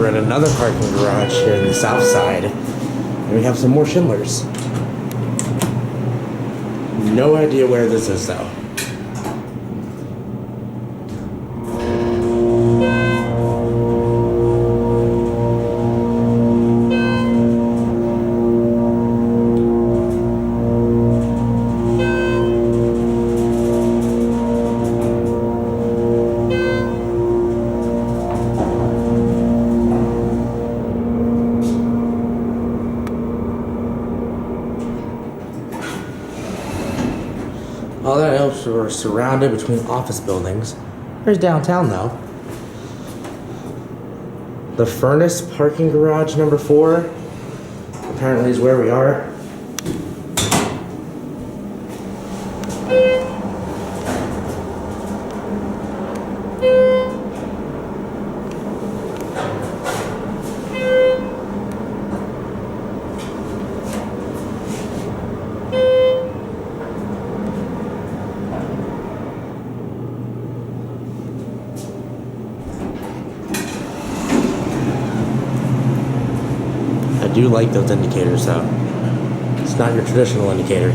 we're at another parking garage here in the south side, and we have some more Schindlers. No idea where this is though. All that else were surrounded between office buildings. There's downtown though. The furnace parking garage number 4 apparently is where we are. I do like those indicators though. It's not your traditional indicator.